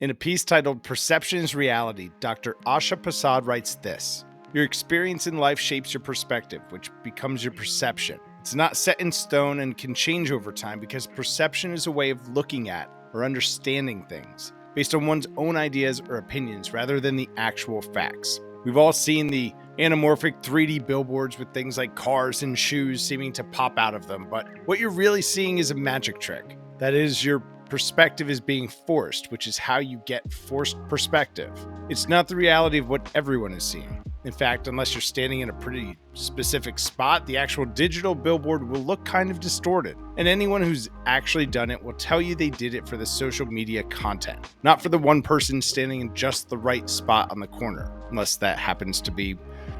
In a piece titled Perception is Reality, Dr. Asha Prasad writes this: your experience in life shapes your perspective, which becomes your perception. It's not set in stone and can change over time because perception is a way of looking at or understanding things based on one's own ideas or opinions rather than the actual facts. We've all seen the anamorphic 3D billboards with things like cars and shoes seeming to pop out of them, but what you're really seeing is a magic trick. That is, your perspective is being forced, which is how you get forced perspective. It's not the reality of what everyone is seeing. In fact, unless you're standing in a pretty specific spot, the actual digital billboard will look kind of distorted. And anyone who's actually done it will tell you they did it for the social media content, not for the one person standing in just the right spot on the corner, unless that happens to be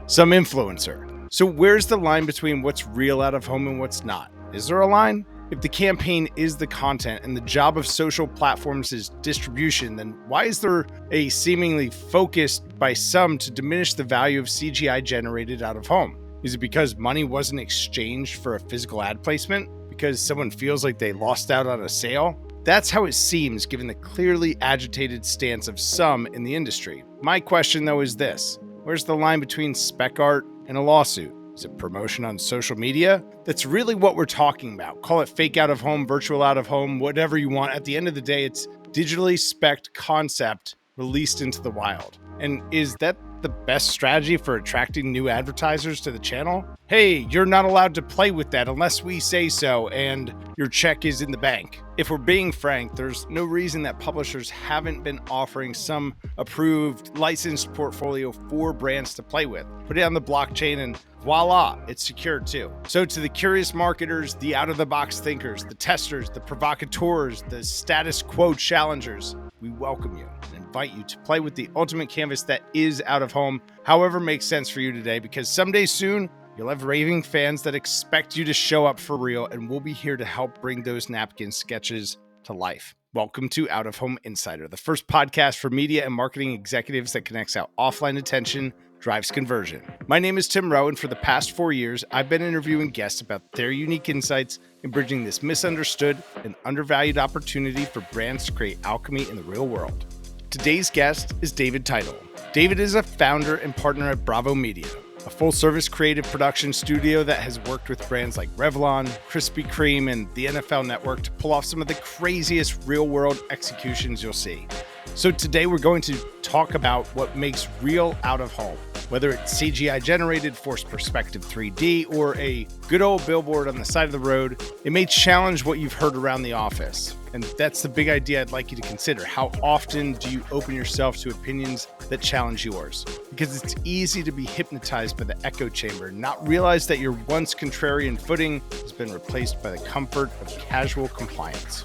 some influencer. So where's the line between what's real out of home and what's not? Is there a line? If the campaign is the content and the job of social platforms is distribution, then why is there a seemingly focused by some to diminish the value of CGI generated out of home? Is it because money wasn't exchanged for a physical ad placement? Because someone feels like they lost out on a sale? That's how it seems given the clearly agitated stance of some in the industry. My question though is this: where's the line between spec art and a lawsuit? Is it promotion on social media? That's really what we're talking about. Call it fake out of home, virtual out of home, whatever you want. At the end of the day, it's digitally spec'd concept released into the wild. And is that the best strategy for attracting new advertisers to the channel? Hey, you're not allowed to play with that unless we say so, and your check is in the bank. If we're being frank, there's no reason that publishers haven't been offering some approved licensed portfolio for brands to play with. Put it on the blockchain and voila, it's secured too. So to the curious marketers, the out-of-the-box thinkers, the testers, the provocateurs, the status quo challengers, we welcome you and invite you to play with the ultimate canvas that is out of home, however makes sense for you today, because someday soon, you'll have raving fans that expect you to show up for real, and we'll be here to help bring those napkin sketches to life. Welcome to Out of Home Insider, the first podcast for media and marketing executives that connects how offline attention drives conversion. My name is Tim Rowe, and for the past 4 years, I've been interviewing guests about their unique insights in bridging this misunderstood and undervalued opportunity for brands to create alchemy in the real world. Today's guest is David Title. David is a founder and partner at Bravo Media, a full-service creative production studio that has worked with brands like Revlon, Krispy Kreme, and the NFL Network to pull off some of the craziest real-world executions you'll see. So today we're going to talk about what makes real out of home, whether it's CGI-generated, forced perspective 3D, or a good old billboard on the side of the road. It may challenge what you've heard around the office. And that's the big idea I'd like you to consider. How often do you open yourself to opinions that challenge yours? Because it's easy to be hypnotized by the echo chamber and not realize that your once contrarian footing has been replaced by the comfort of casual compliance.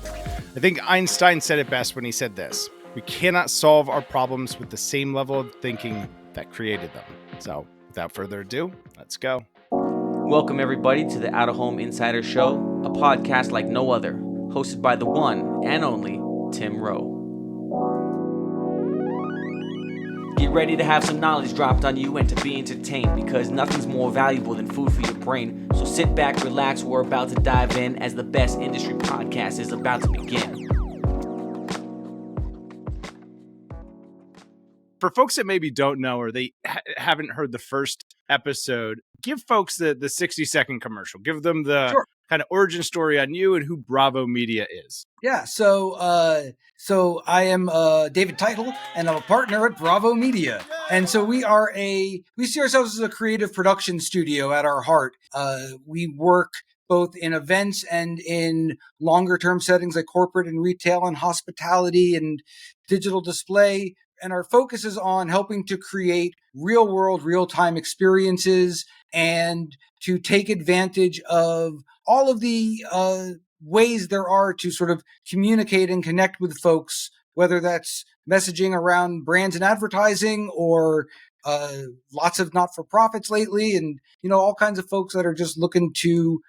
I think Einstein said it best when he said this: we cannot solve our problems with the same level of thinking that created them. So without further ado, let's go. Welcome everybody to the Out of Home Insider Show, a podcast like no other, hosted by the one and only Tim Rowe. Get ready to have some knowledge dropped on you and to be entertained, because nothing's more valuable than food for your brain. So sit back, relax, we're about to dive in as the best industry podcast is about to begin. For folks that maybe don't know or they haven't heard the first episode, give folks the 60-second commercial. Give them the kind of origin story on you and who Bravo Media is. Yeah, so I am David Title, and I'm a partner at Bravo Media. And so we see ourselves as a creative production studio at our heart. We work both in events and in longer term settings like corporate and retail and hospitality and digital display. And our focus is on helping to create real world, real time experiences and to take advantage of all of the ways there are to sort of communicate and connect with folks, whether that's messaging around brands and advertising or lots of not-for-profits lately, and all kinds of folks that are just looking to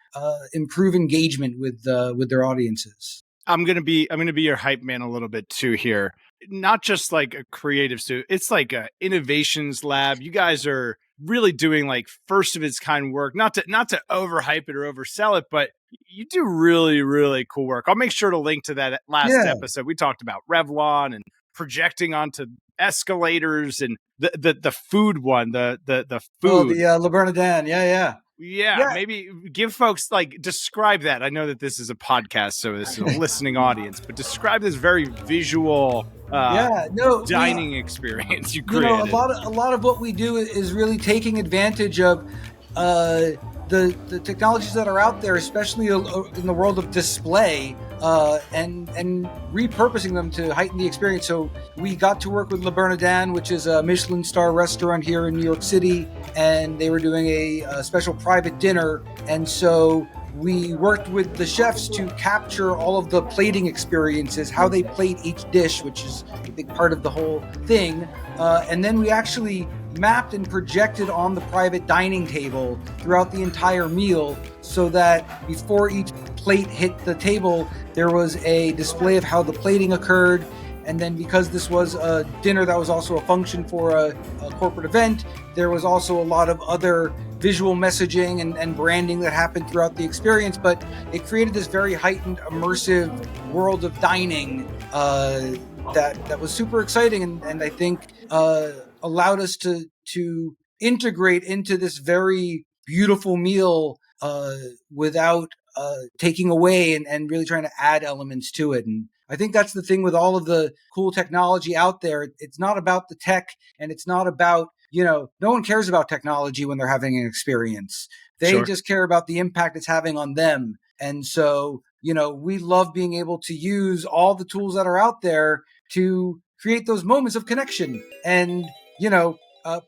improve engagement with their audiences. I'm gonna be your hype man a little bit too here. Not just like a creative studio, it's like a innovations lab. You guys are really doing like first of its kind work. Not to overhype it or oversell it, but you do really, really cool work. I'll make sure to link to that last episode. We talked about Revlon and projecting onto escalators, and the food one, the Oh, food. the Le Bernardin. Yeah. Yeah, maybe give folks, like, describe that. I know that this is a podcast, so this is a listening audience, but describe this very visual dining experience you created. A lot of what we do is really taking advantage of the technologies that are out there, especially in the world of display, and repurposing them to heighten the experience. So we got to work with Le Bernardin, which is a Michelin star restaurant here in New York City, and they were doing a special private dinner. And so we worked with the chefs to capture all of the plating experiences, how they plate each dish, which is a big part of the whole thing. And then we actually mapped and projected on the private dining table throughout the entire meal, so that before each plate hit the table, there was a display of how the plating occurred. And then, because this was a dinner that was also a function for a corporate event, there was also a lot of other visual messaging and branding that happened throughout the experience. But it created this very heightened, immersive world of dining that was super exciting, and I think allowed us to integrate into this very beautiful meal without taking away and really trying to add elements to it. And I think that's the thing with all of the cool technology out there. It's not about the tech, and it's not about, no one cares about technology when they're having an experience. They just care about the impact it's having on them. And so, we love being able to use all the tools that are out there to create those moments of connection. And,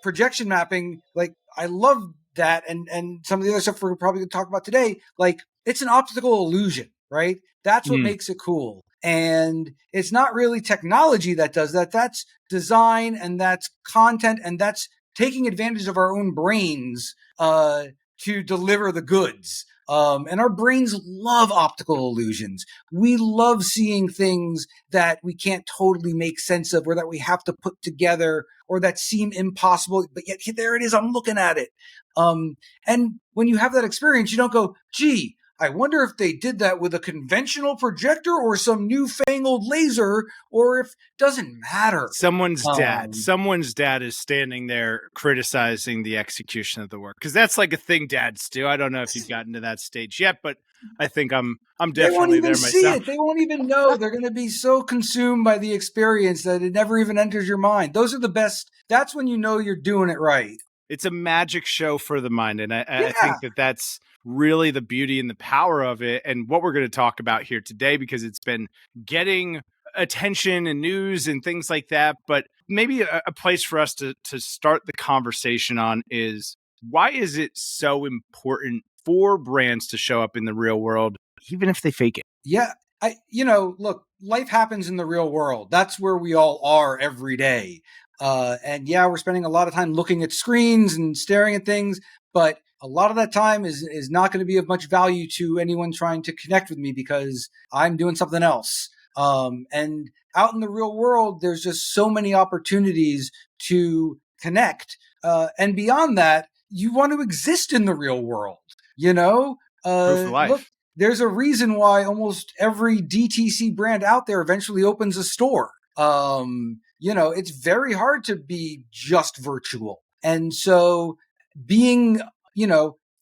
projection mapping, like, I love that. And some of the other stuff we're probably going to talk about today, like, it's an optical illusion, right? That's what makes it cool. And it's not really technology that does that. That's design, and that's content, and that's taking advantage of our own brains to deliver the goods. And our brains love optical illusions. We love seeing things that we can't totally make sense of, or that we have to put together, or that seem impossible, but yet there it is, I'm looking at it. And when you have that experience, you don't go, gee, I wonder if they did that with a conventional projector or some newfangled laser, or if it doesn't matter. Someone's dad is standing there criticizing the execution of the work, because that's like a thing dads do. I don't know if you've gotten to that stage yet, but I think I'm definitely there myself. They won't even see it. They won't even know. They're going to be so consumed by the experience that it never even enters your mind. Those are the best. That's when you know you're doing it right. It's a magic show for the mind, and I think that's really the beauty and the power of it, and what we're going to talk about here today, because it's been getting attention and news and things like that. But maybe a place for us to start the conversation on is, why is it so important for brands to show up in the real world, even if they fake it? Yeah. Look, life happens in the real world. That's where we all are every day. And we're spending a lot of time looking at screens and staring at things, but a lot of that time is not going to be of much value to anyone trying to connect with me, because I'm doing something else. And out in the real world, there's just so many opportunities to connect. And beyond that, you want to exist in the real world, Proof of life. Look, there's a reason why almost every DTC brand out there eventually opens a store. It's very hard to be just virtual. And so being,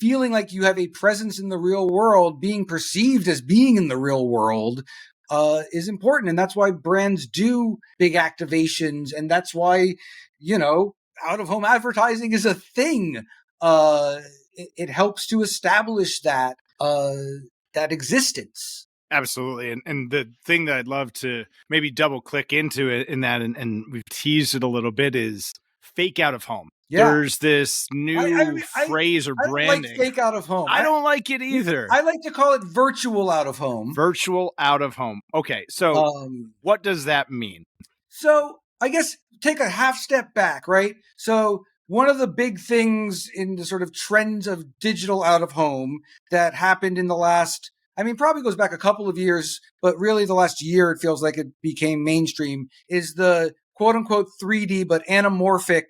feeling like you have a presence in the real world, being perceived as being in the real world, is important. And that's why brands do big activations. And that's why, out of home advertising is a thing. It helps to establish that existence. Absolutely. And the thing that I'd love to maybe double click into it in that, and we've teased it a little bit, is fake out of home. Yeah. There's this new phrase or branding. I don't like fake out of home. I don't like it either. I like to call it virtual out of home. Virtual out of home. Okay. So what does that mean? So I guess take a half step back, right? So one of the big things in the sort of trends of digital out of home that happened in the last, probably goes back a couple of years, but really the last year, it feels like it became mainstream, is the quote unquote 3D, but anamorphic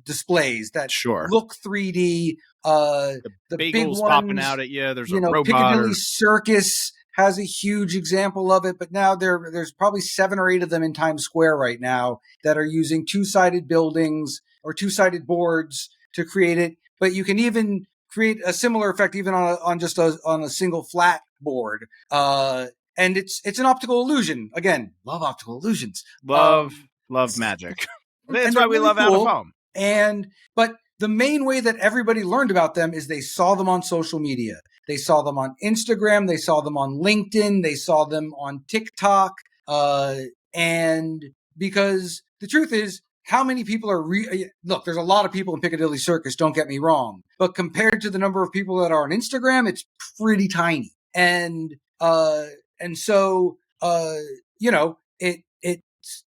displays that look 3D. The bagels big one, popping out at you. There's a robot. Piccadilly Circus has a huge example of it, but now there's probably 7 or 8 of them in Times Square right now that are using two-sided buildings or two-sided boards to create it. But you can even create a similar effect even on a single flat board. And it's an optical illusion. Again, love optical illusions. Love magic. That's why we really love out of home. But the main way that everybody learned about them is they saw them on social media. They saw them on Instagram. They saw them on LinkedIn. They saw them on TikTok. And because the truth is, how many people are look, there's a lot of people in Piccadilly Circus, don't get me wrong. But compared to the number of people that are on Instagram, it's pretty tiny. And so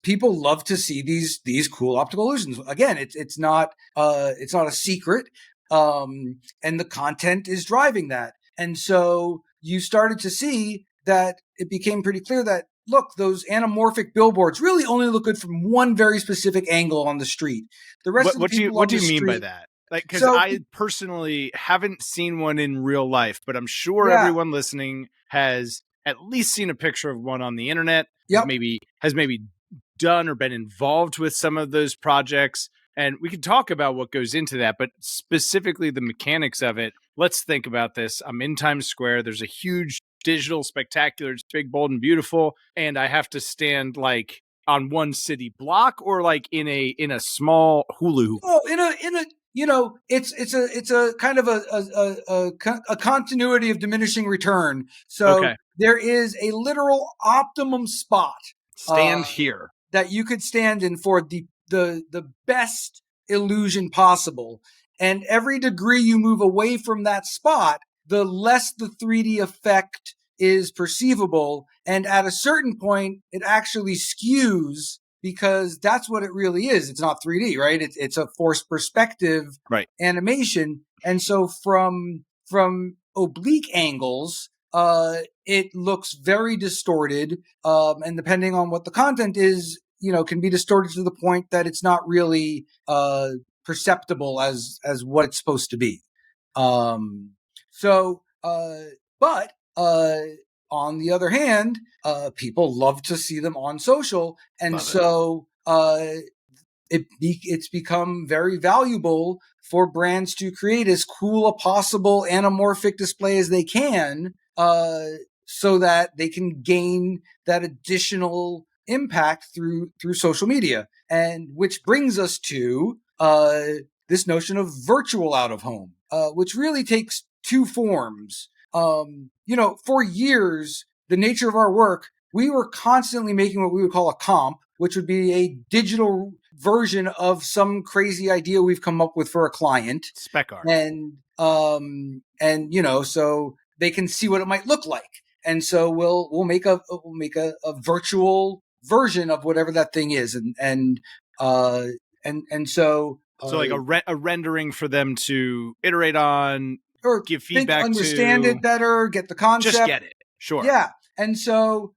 people love to see these cool optical illusions. Again, it's not a secret. And the content is driving that. And so you started to see that it became pretty clear that, look, those anamorphic billboards really only look good from one very specific angle on the street. The rest of the people what do you mean by that? Like, because I personally haven't seen one in real life, but I'm sure everyone listening has at least seen a picture of one on the internet. Yep. Has maybe done or been involved with some of those projects. And we can talk about what goes into that, but specifically the mechanics of it. Let's think about this. I'm in Times Square. There's a huge digital spectacular. It's big, bold, and beautiful. And I have to stand like on one city block or like in a small hula hoop. Oh, it's a kind of a continuity of diminishing return. So there is a literal optimum spot. Stand here that you could stand in for the best illusion possible. And every degree you move away from that spot, the less the 3D effect is perceivable. And at a certain point, it actually skews because that's what it really is. It's not 3D, right? It's a forced perspective animation. And so from oblique angles, it looks very distorted. And depending on what the content is, can be distorted to the point that it's not really perceptible as what it's supposed to be. But on the other hand, people love to see them on social, and it's become very valuable for brands to create as cool a possible anamorphic display as they can, so that they can gain that additional impact through social media. And which brings us to this notion of virtual out of home, which really takes 2 forms. For years, the nature of our work, we were constantly making what we would call a comp, which would be a digital version of some crazy idea we've come up with for a client. Spec art. And so they can see what it might look like. And so we'll make a virtual version of whatever that thing is. So like a rendering for them to iterate on, or give feedback, understand it better, get the concept, just get it. Sure. Yeah. And so,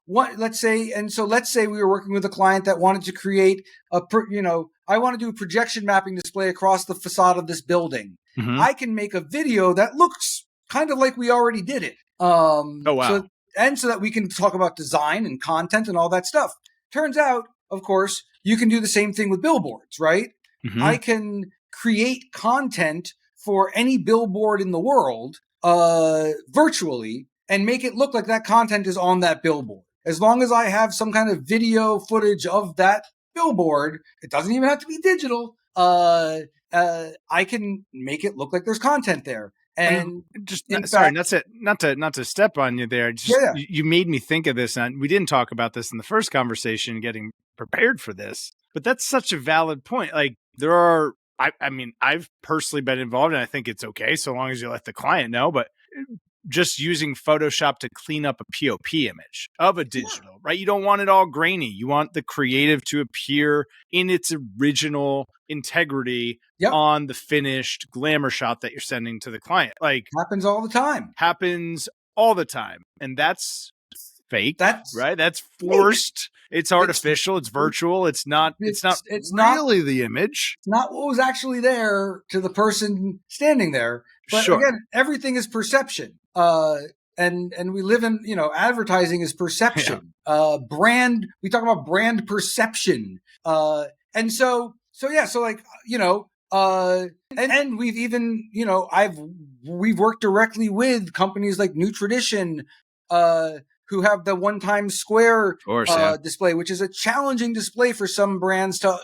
let's say we were working with a client that wanted to create I want to do a projection mapping display across the facade of this building. Mm-hmm. I can make a video that looks kind of like we already did it. Oh, wow. So that we can talk about design and content and all that stuff. Turns out, of course, you can do the same thing with billboards, right? Mm-hmm. I can create content for any billboard in the world virtually and make it look like that content is on that billboard. As long as I have some kind of video footage of that billboard, it doesn't even have to be digital. I can make it look like there's content there. And not to step on you there. You made me think of this, and we didn't talk about this in the first conversation, getting prepared for this, but that's such a valid point. Like there are, I've personally been involved, and I think it's okay so long as you let the client know, but just using Photoshop to clean up a POP image of a digital, right? You don't want it all grainy. You want the creative to appear in its original integrity on the finished glamour shot that you're sending to the client. Like happens all the time. And that's fake, right? That's forced. It's artificial. It's virtual. It's not really the image. It's not what was actually there to the person standing there. But again, everything is perception. and we live in, advertising is perception. Brand, we talk about brand perception. And so like, and we've even, we've worked directly with companies like Nutrition, who have the one Times Square display, which is a challenging display for some brands to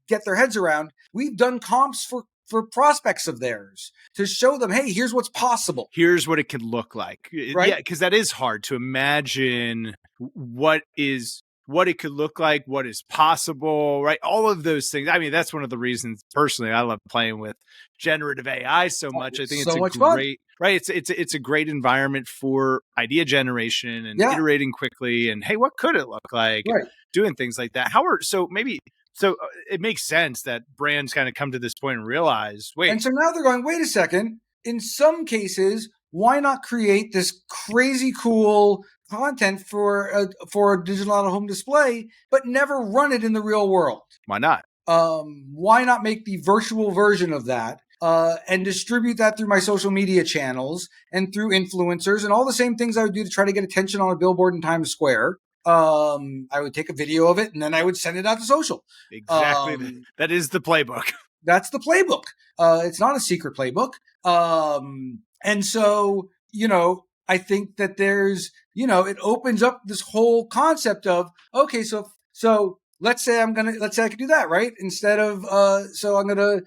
get their heads around. We've done comps for prospects of theirs to show them, hey, here's what's possible. Here's what it could look like. Right? Yeah, because that is hard to imagine what it could look like, what is possible, right? All of those things. I mean, that's one of the reasons personally I love playing with generative AI so much. I think so it's much great, right? It's a great environment for idea generation and iterating quickly. And hey, what could it look like? Right. Doing things like that. So it makes sense that brands kind of come to this point and realize, wait. And so now they're going, wait a second. In some cases, why not create this crazy cool content for a digital out-of-home display, but never run it in the real world? Why not? Why not make the virtual version of that and distribute that through my social media channels and through influencers and all the same things I would do to try to get attention on a billboard in Times Square? I would take a video of it and then I would send it out to social. Exactly. That is the playbook. That's the playbook. It's not a secret playbook. And so, I think that there's, it opens up this whole concept of, okay, so let's say I could do that, right? Instead of, so I'm going to,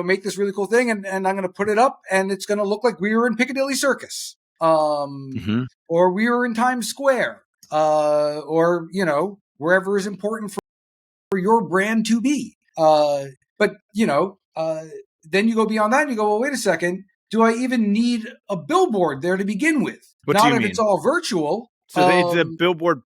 make this really cool thing and I'm going to put it up and it's going to look like we were in Piccadilly Circus, or we were in Times Square. Or, wherever is important for your brand to be. But, then you go beyond that and you go, well, wait a second. Do I even need a billboard there to begin with? What Not do you if mean? It's all virtual. So the billboard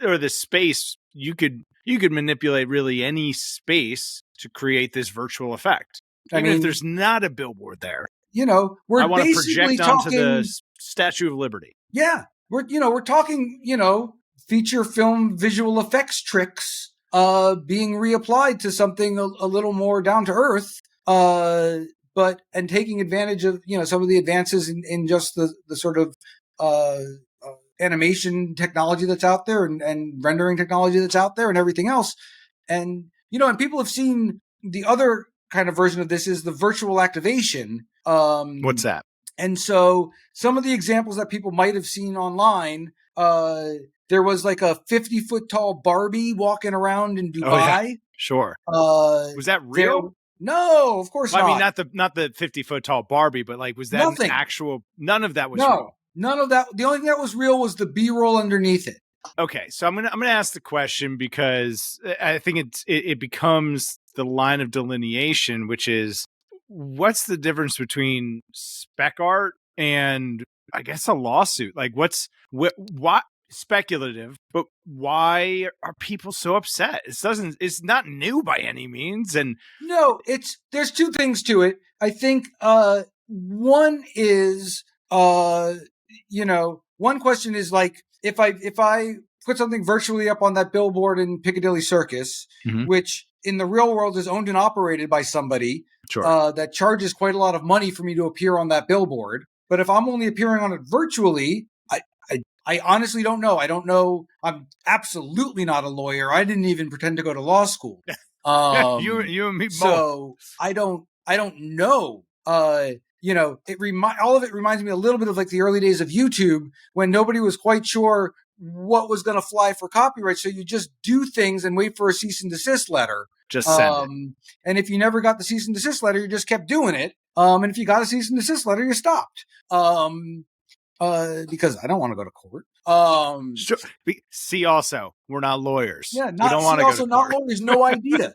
or the space, you could manipulate really any space to create this virtual effect. Even if there's not a billboard there. We're I want to basically project onto talking the Statue of Liberty. Yeah. We're talking, feature film visual effects tricks being reapplied to something a little more down to earth, and taking advantage of, some of the advances in just the sort of animation technology that's out there and rendering technology that's out there and everything else. And, and people have seen the other kind of version of this is the virtual activation. What's that? And so some of the examples that people might have seen online, there was like a 50-foot tall Barbie walking around in Dubai. Oh, yeah. Sure. Was that real? No, of course not. I mean, not the 50-foot tall Barbie, but like, was that an actual? None of that was real. None of that. The only thing that was real was the B-roll underneath it. Okay, so I'm gonna ask the question because I think it becomes the line of delineation, which is what's the difference between spec art and I guess a lawsuit? Like, what speculative, but why are people so upset? It's not new by any means. And no, there's two things to it. I think one is one question is like if I put something virtually up on that billboard in Piccadilly Circus, which in the real world is owned and operated by somebody that charges quite a lot of money for me to appear on that billboard. But if I'm only appearing on it virtually, I honestly don't know. I don't know. I'm absolutely not a lawyer. I didn't even pretend to go to law school. You and me both. So I don't know. All of it reminds me a little bit of like the early days of YouTube when nobody was quite sure what was going to fly for copyright. So you just do things and wait for a cease and desist letter. Just send it. And if you never got the cease and desist letter, you just kept doing it. And if you got a cease and desist letter, you stopped. Because I don't want to go to court. Sure. See, also, we're not lawyers. Yeah, we don't want to go to court. Not lawyers. No idea.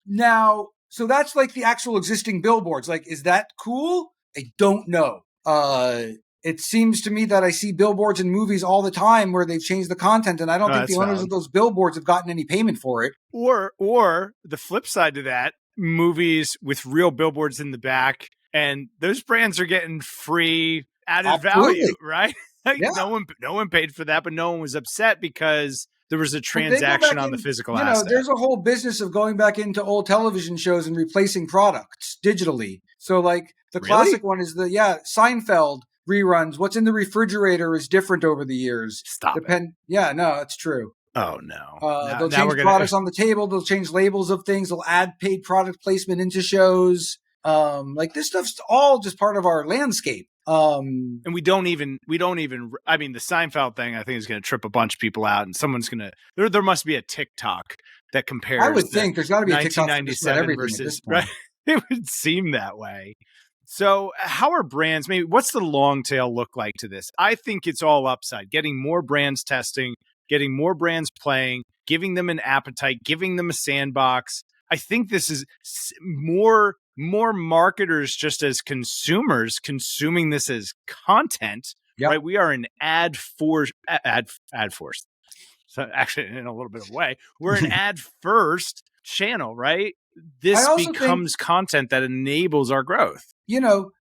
Now, so that's like the actual existing billboards. Like, is that cool? I don't know. It seems to me that I see billboards in movies all the time where they've changed the content, and I don't think the owners of those billboards have gotten any payment for it. Or the flip side to that, movies with real billboards in the back, and those brands are getting free added value, right? Yeah. No one paid for that, but no one was upset because there was a transaction on the physical asset. There's a whole business of going back into old television shows and replacing products digitally. So like the classic one is Seinfeld reruns. What's in the refrigerator is different over the years. Stop it. Yeah, no, that's true. Oh no. They'll change products on the table. They'll change labels of things. They'll add paid product placement into shows. Like this stuff's all just part of our landscape. And we don't even, I mean, the Seinfeld thing, I think is going to trip a bunch of people out, and someone's going to, there must be a TikTok that compares. I would think there's got to be a TikTok 1997 versus, right? It would seem that way. So how are brands, maybe what's the long tail look like to this? I think it's all upside, getting more brands testing, getting more brands playing, giving them an appetite, giving them a sandbox. I think this is more marketers just as consumers consuming this as content, right? We are an ad force. So actually, in a little bit of a way, we're an ad first channel, right? This becomes content that enables our growth.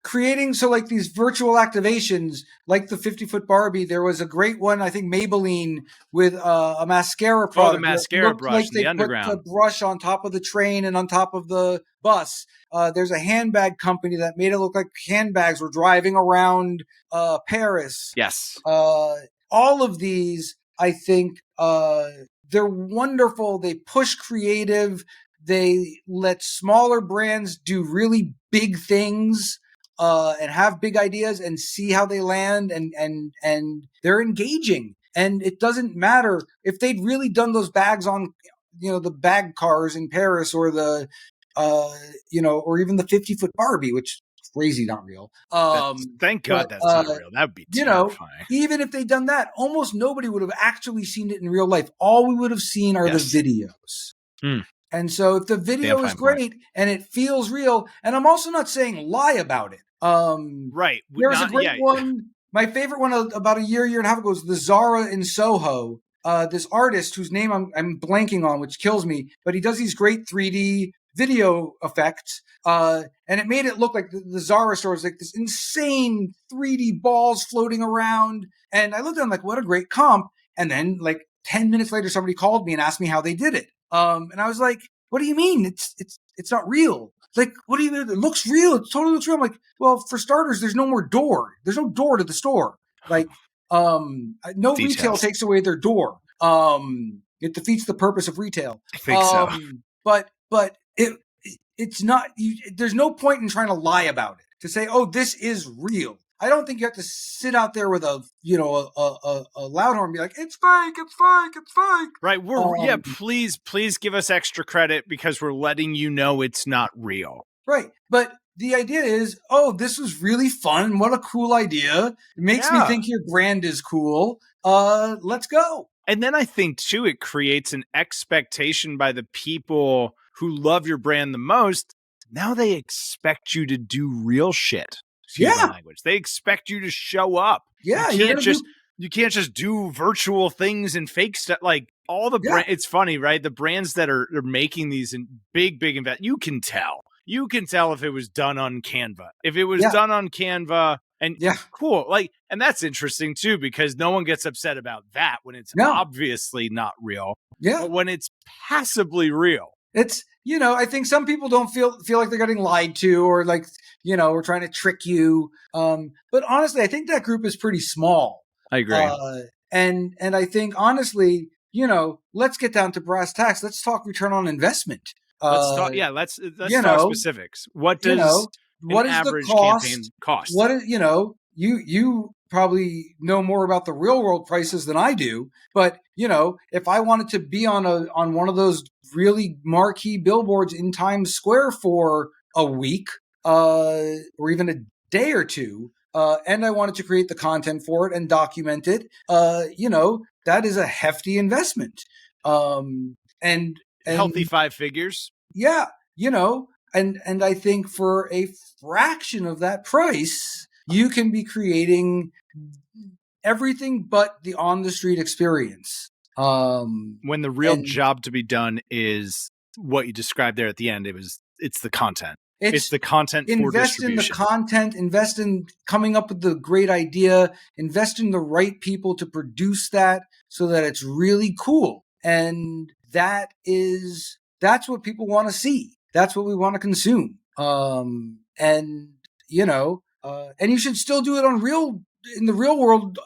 Creating, so like these virtual activations, like the 50-foot Barbie, there was a great one, I think Maybelline, with a mascara product. Oh, the mascara brush like in the underground. Put the brush on top of the train and on top of the bus. There's a handbag company that made it look like handbags were driving around Paris. Yes. All of these, I think, they're wonderful. They push creative. They let smaller brands do really big things. And have big ideas and see how they land, and they're engaging. And it doesn't matter if they'd really done those bags on, the bag cars in Paris, or the, or even the 50-foot Barbie, which is crazy, not real. Thank God that's not real. That would be terrifying. Even if they'd done that, almost nobody would have actually seen it in real life. All we would have seen are the videos. And so if the video is great and it feels real, and I'm also not saying lie about it. Right. There was a great one. My favorite one about a year and a half ago was the Zara in Soho. This artist whose name I'm blanking on, which kills me, but he does these great 3D video effects. And it made it look like the Zara store was like this insane 3D balls floating around. And I looked at him like, what a great comp. And then like 10 minutes later, somebody called me and asked me how they did it. And I was like, what do you mean? It's not real. Like, what do you mean? It looks real. It totally looks real. I'm like, well, for starters, there's no more door. There's no door to the store. Like, no retail takes away their door. It defeats the purpose of retail. I think so. But it's not, there's no point in trying to lie about it, to say, oh, this is real. I don't think you have to sit out there with a loud horn and be like, it's fake, it's fake, it's fake. Right. Please give us extra credit because we're letting you know it's not real. Right. But the idea is, oh, this was really fun. What a cool idea. It makes me think your brand is cool. Let's go. And then I think, too, it creates an expectation by the people who love your brand the most. Now they expect you to do real shit. Language. They expect you to show up. Yeah, you can't just do virtual things and fake stuff. Like all the it's funny, right? The brands that are making these in big invest, you can tell if it was done on Canva. If it was done on Canva, and cool, like, and that's interesting too, because no one gets upset about that when it's obviously not real. Yeah, but when it's passably real, it's. I think some people don't feel like they're getting lied to, or like, we're trying to trick you. But honestly, I think that group is pretty small. I agree. And I think honestly, let's get down to brass tacks. Let's talk return on investment. Let's talk specifics. What does what an is average the cost? Campaign cost? What is, you probably know more about the real world prices than I do, but if I wanted to be on one of those really marquee billboards in Times Square for a week, or even a day or two, and I wanted to create the content for it and document it, that is a hefty investment. And healthy 5 figures. Yeah. And I think for a fraction of that price, you can be creating everything but the on the street experience. When the real job to be done is what you described there at the end, it's the content. It's the content for distribution. Invest in the content, invest in coming up with the great idea, invest in the right people to produce that so that it's really cool. And that's what people want to see. That's what we want to consume. And you should still do it in the real world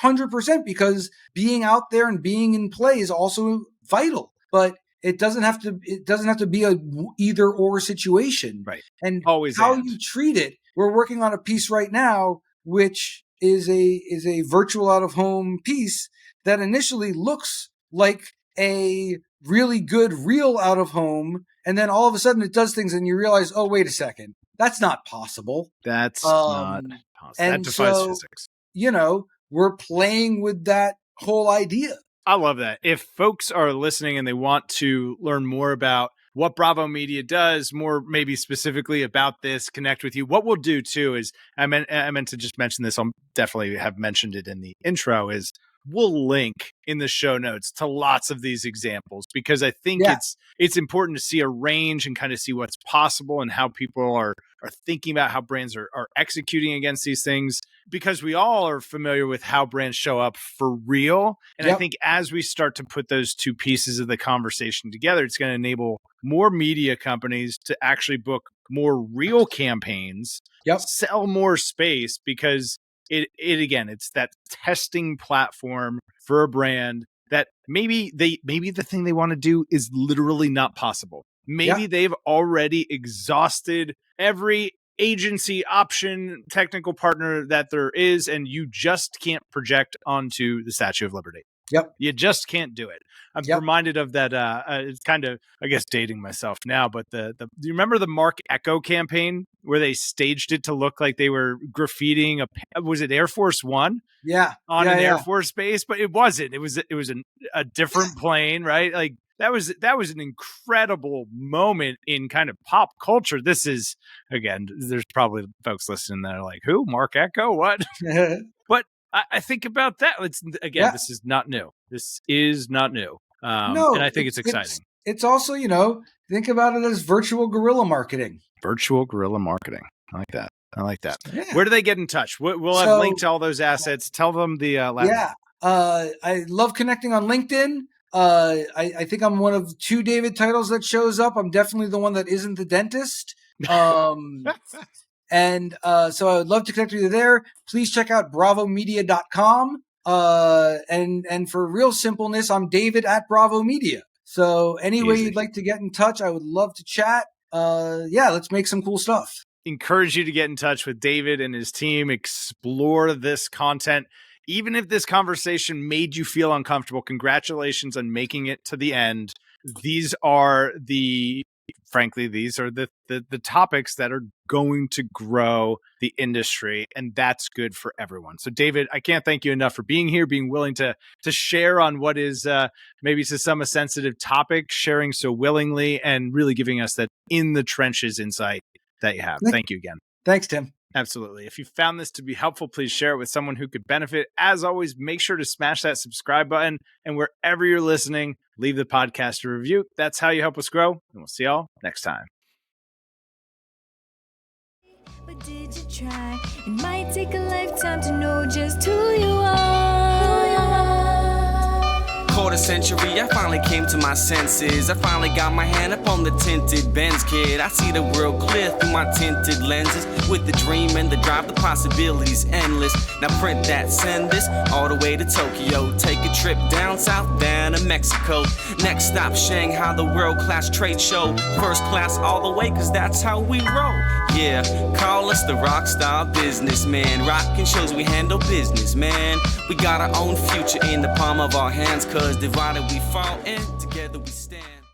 100%, because being out there and being in play is also vital. But it doesn't have to be a either or situation. Right. And Always how and. you treat it. We're working on a piece right now, which is a virtual out of home piece that initially looks like a really good real out of home. And then all of a sudden it does things and you realize, oh, wait a second, that's not possible. That's not possible. That defies physics. We're playing with that whole idea. I love that. If folks are listening and they want to learn more about what Bravo Media does, more maybe specifically about this, connect with you, what we'll do too is, I meant to just mention this, I'll definitely have mentioned it in the intro, is we'll link in the show notes to lots of these examples, because I think it's important to see a range and kind of see what's possible and how people are thinking about how brands are executing against these things, because we all are familiar with how brands show up for real. And I think as we start to put those two pieces of the conversation together, it's going to enable more media companies to actually book more real campaigns, sell more space, because it's that testing platform for a brand that maybe the thing they want to do is literally not possible. Maybe they've already exhausted every agency option, technical partner that there is, and you just can't project onto the Statue of Liberty. You just can't do it. I'm reminded of that. It's kind of, I guess, dating myself now, but do you remember the Mark Echo campaign where they staged it to look like they were graffitiing was it Air Force One? On an Air Force base, but it wasn't. It was a different plane, right? Like that was an incredible moment in kind of pop culture. This is, again, there's probably folks listening that are like, who? Mark Echo? What? But I think about that. This is not new. This is not new. No, and I think it's exciting. It's also, think about it as virtual guerrilla marketing. Virtual guerrilla marketing. I like that. Yeah. Where do they get in touch? We'll have linked to all those assets. Tell them the I love connecting on LinkedIn. I think I'm one of 2 David titles that shows up. I'm definitely the one that isn't the dentist. And so I would love to connect with you there. Please check out bravomedia.com. And for real simpleness, I'm David at Bravo Media. So any way you'd like to get in touch, I would love to chat. Let's make some cool stuff. Encourage you to get in touch with David and his team. Explore this content. Even if this conversation made you feel uncomfortable, congratulations on making it to the end. These are the topics that are going to grow the industry, and that's good for everyone. So David, I can't thank you enough for being here, being willing to share on what is maybe to some a sensitive topic, sharing so willingly, and really giving us that in the trenches insight that you have. Thank you again. Thanks, Tim. Absolutely. If you found this to be helpful, please share it with someone who could benefit. As always, make sure to smash that subscribe button. And wherever you're listening, leave the podcast a review. That's how you help us grow. And we'll see y'all next time. But did you try? It might take a lifetime to know just who you are. Quarter century, I finally came to my senses. I finally got my hand up on the tinted Benz, kid. I see the world clear through my tinted lenses. With the dream and the drive, the possibilities endless. Now print that, send this all the way to Tokyo. Take a trip down south, down to Mexico. Next stop, Shanghai, the world-class trade show. First class all the way, cause that's how we roll. Yeah, call us the rock star businessman. Rockin' shows, we handle business, man. We got our own future in the palm of our hands, cause divided we fall and together we stand.